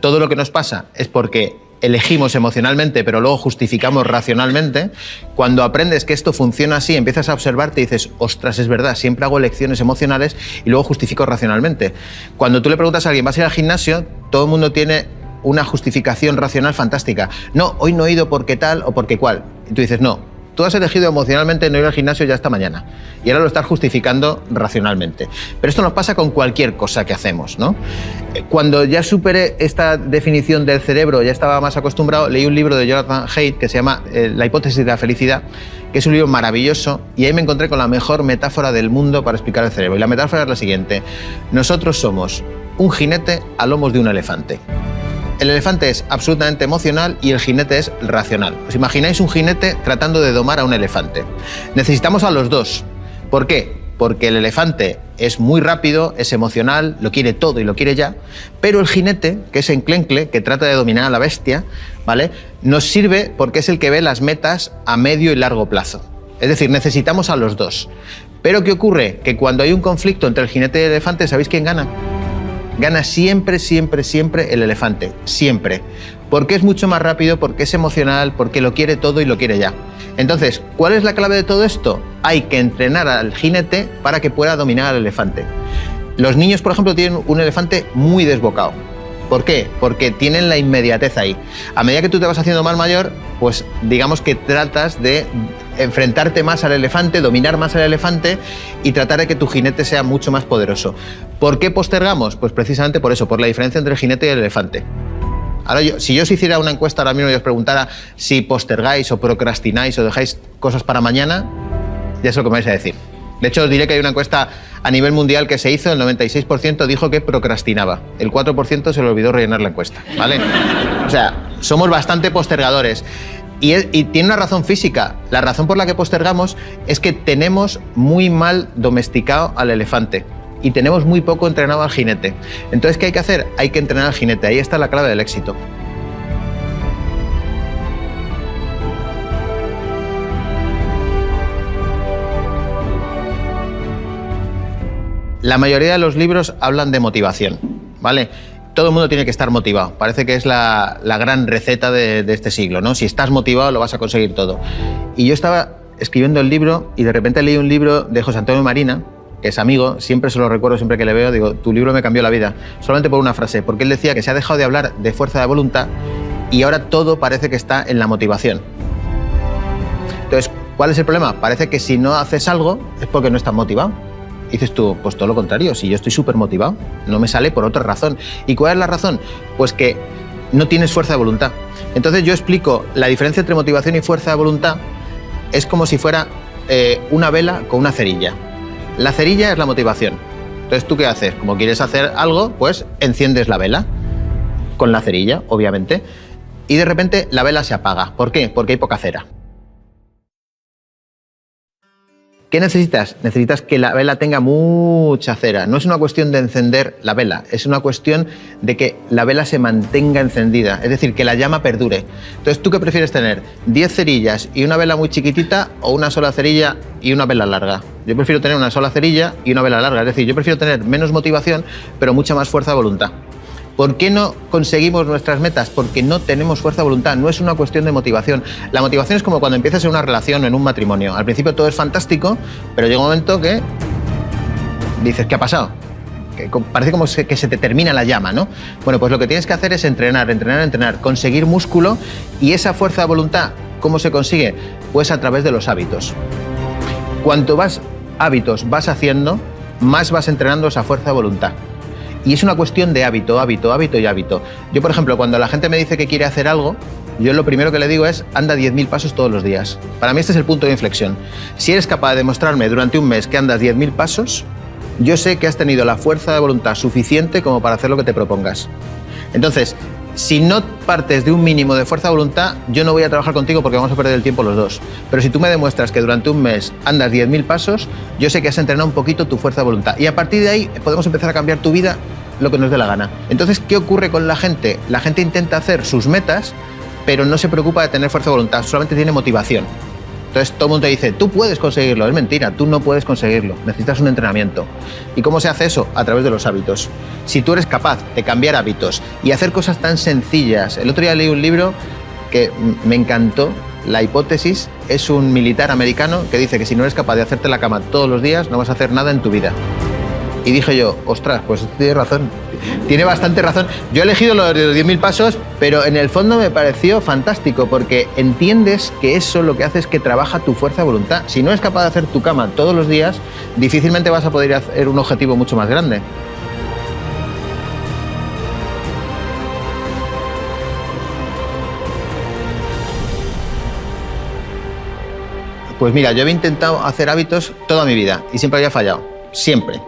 todo lo que nos pasa es porque elegimos emocionalmente, pero luego justificamos racionalmente. Cuando aprendes que esto funciona así, empiezas a observarte y dices, ostras, es verdad, siempre hago elecciones emocionales y luego justifico racionalmente. Cuando tú le preguntas a alguien, ¿vas a ir al gimnasio? Todo el mundo tiene una justificación racional fantástica. No, hoy no he ido porque tal o porque cual. Y tú dices, no. Tú has elegido emocionalmente no ir al gimnasio ya esta mañana y ahora lo estás justificando racionalmente. Pero esto nos pasa con cualquier cosa que hacemos, ¿no? Cuando ya superé esta definición del cerebro, ya estaba más acostumbrado, leí un libro de Jonathan Haidt que se llama La hipótesis de la felicidad, que es un libro maravilloso, y ahí me encontré con la mejor metáfora del mundo para explicar el cerebro. Y la metáfora es la siguiente: nosotros somos un jinete a lomos de un elefante. El elefante es absolutamente emocional y el jinete es racional. ¿Os imagináis un jinete tratando de domar a un elefante? Necesitamos a los dos. ¿Por qué? Porque el elefante es muy rápido, es emocional, lo quiere todo y lo quiere ya, pero el jinete, que es enclencle, que trata de dominar a la bestia, ¿vale?, nos sirve porque es el que ve las metas a medio y largo plazo. Es decir, necesitamos a los dos. Pero ¿qué ocurre? Que cuando hay un conflicto entre el jinete y el elefante, ¿sabéis quién gana? Gana siempre, siempre, siempre el elefante, siempre. Porque es mucho más rápido, porque es emocional, porque lo quiere todo y lo quiere ya. Entonces, ¿cuál es la clave de todo esto? Hay que entrenar al jinete para que pueda dominar al elefante. Los niños, por ejemplo, tienen un elefante muy desbocado. ¿Por qué? Porque tienen la inmediatez ahí. A medida que tú te vas haciendo más mayor, pues digamos que tratas de enfrentarte más al elefante, dominar más al elefante y tratar de que tu jinete sea mucho más poderoso. ¿Por qué postergamos? Pues precisamente por eso, por la diferencia entre el jinete y el elefante. Ahora, si yo os hiciera una encuesta ahora mismo y os preguntara si postergáis o procrastináis o dejáis cosas para mañana, ya sé lo que me vais a decir. De hecho, os diré que hay una encuesta a nivel mundial que se hizo, el 96% dijo que procrastinaba, el 4% se le olvidó rellenar la encuesta, ¿vale? O sea, somos bastante postergadores. Y tiene una razón física. La razón por la que postergamos es que tenemos muy mal domesticado al elefante y tenemos muy poco entrenado al jinete. Entonces, ¿qué hay que hacer? Hay que entrenar al jinete. Ahí está la clave del éxito. La mayoría de los libros hablan de motivación, ¿vale? Todo el mundo tiene que estar motivado. Parece que es la gran receta de este siglo, ¿no? Si estás motivado lo vas a conseguir todo. Y yo estaba escribiendo el libro y de repente leí un libro de José Antonio Marina, que es amigo, siempre se lo recuerdo, siempre que le veo, digo, tu libro me cambió la vida. Solamente por una frase, porque él decía que se ha dejado de hablar de fuerza de voluntad y ahora todo parece que está en la motivación. Entonces, ¿cuál es el problema? Parece que si no haces algo es porque no estás motivado. Y dices tú, pues todo lo contrario, si yo estoy súper motivado, no me sale por otra razón. ¿Y cuál es la razón? Pues que no tienes fuerza de voluntad. Entonces yo explico la diferencia entre motivación y fuerza de voluntad. Es como si fuera una vela con una cerilla. La cerilla es la motivación. Entonces, ¿tú qué haces? Como quieres hacer algo, pues enciendes la vela con la cerilla, obviamente, y de repente la vela se apaga. ¿Por qué? Porque hay poca cera. ¿Qué necesitas? Necesitas que la vela tenga mucha cera. No es una cuestión de encender la vela, es una cuestión de que la vela se mantenga encendida, es decir, que la llama perdure. Entonces, ¿tú qué prefieres tener? ¿10 cerillas y una vela muy chiquitita o una sola cerilla y una vela larga? Yo prefiero tener una sola cerilla y una vela larga, es decir, yo prefiero tener menos motivación, pero mucha más fuerza de voluntad. ¿Por qué no conseguimos nuestras metas? Porque no tenemos fuerza de voluntad, no es una cuestión de motivación. La motivación es como cuando empiezas en una relación o en un matrimonio. Al principio todo es fantástico, pero llega un momento que dices, ¿qué ha pasado? Que parece como que se te termina la llama, ¿no? Bueno, pues lo que tienes que hacer es entrenar, conseguir músculo, y esa fuerza de voluntad, ¿cómo se consigue? Pues a través de los hábitos. Cuanto más hábitos vas haciendo, más vas entrenando esa fuerza de voluntad. Y es una cuestión de hábito, hábito, hábito y hábito. Yo, por ejemplo, cuando la gente me dice que quiere hacer algo, yo lo primero que le digo es, anda 10.000 pasos todos los días. Para mí este es el punto de inflexión. Si eres capaz de demostrarme durante un mes que andas 10.000 pasos, yo sé que has tenido la fuerza de voluntad suficiente como para hacer lo que te propongas. Entonces, si no partes de un mínimo de fuerza de voluntad, yo no voy a trabajar contigo porque vamos a perder el tiempo los dos. Pero si tú me demuestras que durante un mes andas 10.000 pasos, yo sé que has entrenado un poquito tu fuerza de voluntad. Y a partir de ahí podemos empezar a cambiar tu vida lo que nos dé la gana. Entonces, ¿qué ocurre con la gente? La gente intenta hacer sus metas, pero no se preocupa de tener fuerza de voluntad, solamente tiene motivación. Entonces todo el mundo te dice, tú puedes conseguirlo. Es mentira, tú no puedes conseguirlo. Necesitas un entrenamiento. ¿Y cómo se hace eso? A través de los hábitos. Si tú eres capaz de cambiar hábitos y hacer cosas tan sencillas. El otro día leí un libro que me encantó. La hipótesis es un militar americano que dice que si no eres capaz de hacerte la cama todos los días, no vas a hacer nada en tu vida. Y dije yo, ostras, pues tiene razón. Tiene bastante razón. Yo he elegido los 10.000 pasos, pero en el fondo me pareció fantástico porque entiendes que eso lo que hace es que trabaja tu fuerza de voluntad. Si no eres capaz de hacer tu cama todos los días, difícilmente vas a poder hacer un objetivo mucho más grande. Pues mira, yo había intentado hacer hábitos toda mi vida y siempre había fallado. Siempre.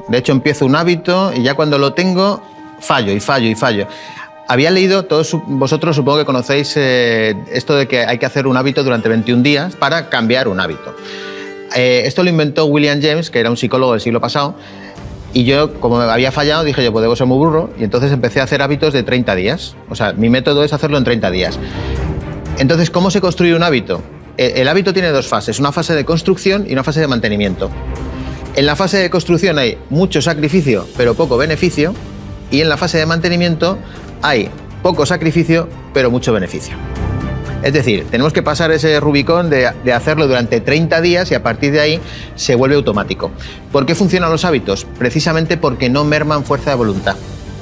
De hecho, empiezo un hábito y ya cuando lo tengo, fallo. Había leído, todos vosotros supongo que conocéis esto de que hay que hacer un hábito durante 21 días para cambiar un hábito. Esto lo inventó William James, que era un psicólogo del siglo pasado, y yo, como había fallado, dije yo, pues debo ser muy burro, y entonces empecé a hacer hábitos de 30 días. O sea, mi método es hacerlo en 30 días. Entonces, ¿cómo se construye un hábito? El hábito tiene dos fases, una fase de construcción y una fase de mantenimiento. En la fase de construcción hay mucho sacrificio, pero poco beneficio, y en la fase de mantenimiento hay poco sacrificio, pero mucho beneficio. Es decir, tenemos que pasar ese Rubicón de hacerlo durante 30 días y a partir de ahí se vuelve automático. ¿Por qué funcionan los hábitos? Precisamente porque no merman fuerza de voluntad.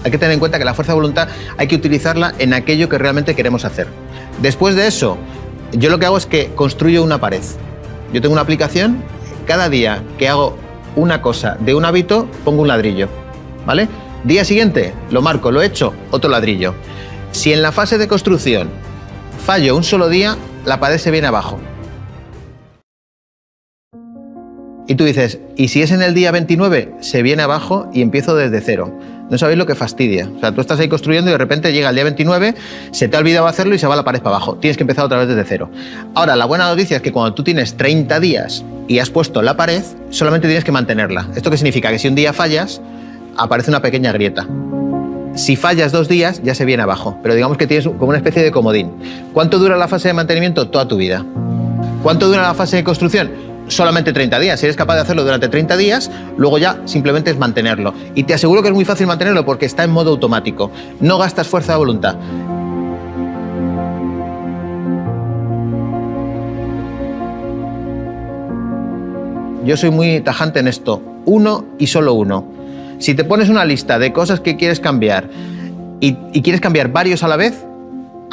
Hay que tener en cuenta que la fuerza de voluntad hay que utilizarla en aquello que realmente queremos hacer. Después de eso, yo lo que hago es que construyo una pared. Yo tengo una aplicación, cada día que hago una cosa de un hábito, pongo un ladrillo, ¿vale? Día siguiente, lo marco, lo he hecho, otro ladrillo. Si en la fase de construcción fallo un solo día, la pared se viene abajo. Y tú dices, ¿y si es en el día 29? Se viene abajo y empiezo desde cero. No sabéis lo que fastidia. O sea, tú estás ahí construyendo y de repente llega el día 29, se te ha olvidado hacerlo y se va la pared para abajo. Tienes que empezar otra vez desde cero. Ahora, la buena noticia es que cuando tú tienes 30 días y has puesto la pared, solamente tienes que mantenerla. ¿Esto qué significa? Que si un día fallas, aparece una pequeña grieta. Si fallas 2 días, ya se viene abajo. Pero digamos que tienes como una especie de comodín. ¿Cuánto dura la fase de mantenimiento? Toda tu vida. ¿Cuánto dura la fase de construcción? Solamente 30 días. Si eres capaz de hacerlo durante 30 días, luego ya simplemente es mantenerlo. Y te aseguro que es muy fácil mantenerlo porque está en modo automático. No gastas fuerza de voluntad. Yo soy muy tajante en esto. Uno y solo uno. Si te pones una lista de cosas que quieres cambiar y quieres cambiar varios a la vez,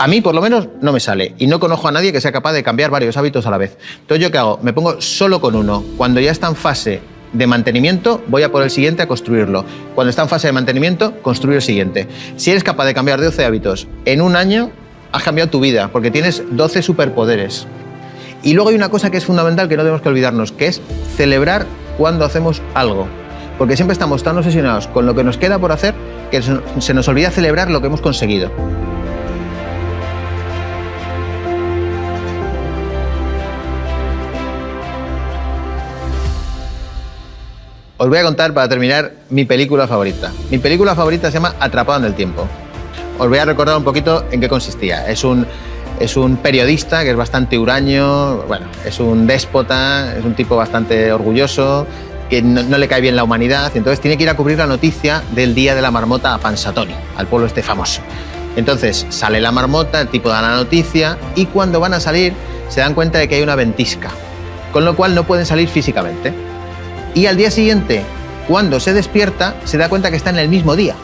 a mí, por lo menos, no me sale. Y no conozco a nadie que sea capaz de cambiar varios hábitos a la vez. Entonces, ¿yo qué hago? Me pongo solo con uno. Cuando ya está en fase de mantenimiento, voy a por el siguiente a construirlo. Cuando está en fase de mantenimiento, construyo el siguiente. Si eres capaz de cambiar 12 hábitos en un año, has cambiado tu vida, porque tienes 12 superpoderes. Y luego hay una cosa que es fundamental que no tenemos que olvidarnos, que es celebrar cuando hacemos algo. Porque siempre estamos tan obsesionados con lo que nos queda por hacer que se nos olvida celebrar lo que hemos conseguido. Os voy a contar, para terminar, mi película favorita. Mi película favorita se llama Atrapado en el tiempo. Os voy a recordar un poquito en qué consistía. Es un periodista que es bastante huraño, bueno, es un déspota, es un tipo bastante orgulloso, que no le cae bien la humanidad, y entonces tiene que ir a cubrir la noticia del Día de la Marmota a Pansatoni, al pueblo este famoso. Entonces sale la marmota, el tipo da la noticia, y cuando van a salir se dan cuenta de que hay una ventisca, con lo cual no pueden salir físicamente. Y al día siguiente, cuando se despierta, se da cuenta que está en el mismo día.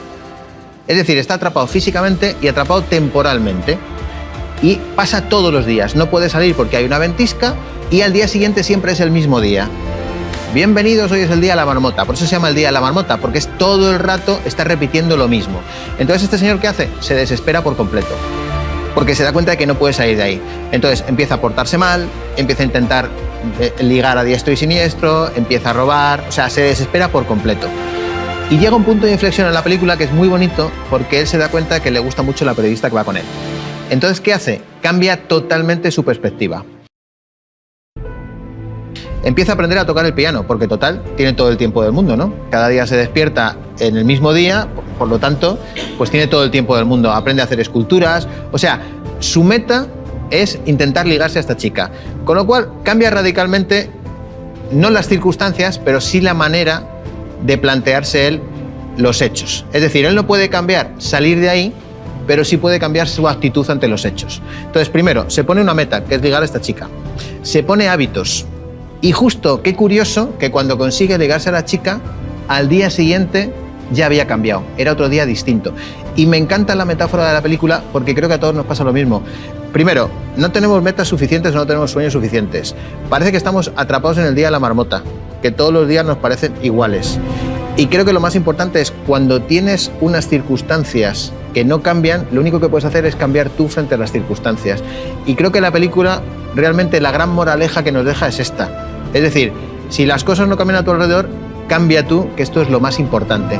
Es decir, está atrapado físicamente y atrapado temporalmente. Y pasa todos los días. No puede salir porque hay una ventisca y al día siguiente siempre es el mismo día. Bienvenidos, hoy es el Día de la Marmota. Por eso se llama el Día de la Marmota, porque es todo el rato está repitiendo lo mismo. Entonces, ¿este señor qué hace? Se desespera por completo. Porque se da cuenta de que no puede salir de ahí. Entonces empieza a portarse mal, empieza a intentar ligar a diestro y siniestro, empieza a robar, o sea, se desespera por completo. Y llega un punto de inflexión en la película que es muy bonito porque él se da cuenta de que le gusta mucho la periodista que va con él. Entonces, ¿qué hace? Cambia totalmente su perspectiva. Empieza a aprender a tocar el piano, porque total, tiene todo el tiempo del mundo, ¿no? Cada día se despierta en el mismo día, por lo tanto, pues tiene todo el tiempo del mundo. Aprende a hacer esculturas, o sea, su meta es intentar ligarse a esta chica. Con lo cual cambia radicalmente, no las circunstancias, pero sí la manera de plantearse él los hechos. Es decir, él no puede cambiar, salir de ahí, pero sí puede cambiar su actitud ante los hechos. Entonces, primero, se pone una meta, que es ligar a esta chica. Se pone hábitos. Y justo, qué curioso, que cuando consigue ligarse a la chica, al día siguiente ya había cambiado. Era otro día distinto. Y me encanta la metáfora de la película porque creo que a todos nos pasa lo mismo. Primero, no tenemos metas suficientes, no tenemos sueños suficientes. Parece que estamos atrapados en el día de la marmota, que todos los días nos parecen iguales. Y creo que lo más importante es cuando tienes unas circunstancias que no cambian, lo único que puedes hacer es cambiar tú frente a las circunstancias. Y creo que la película, realmente la gran moraleja que nos deja es esta. Es decir, si las cosas no cambian a tu alrededor, cambia tú, que esto es lo más importante.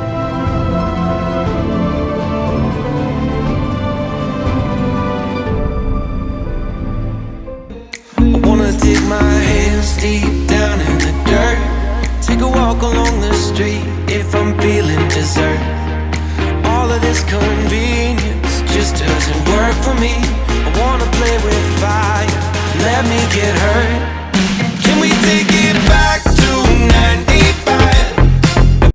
Dig my hands deep down in the dirt. Take a walk along the street if I'm feeling dessert. All of this convenience just doesn't work for me.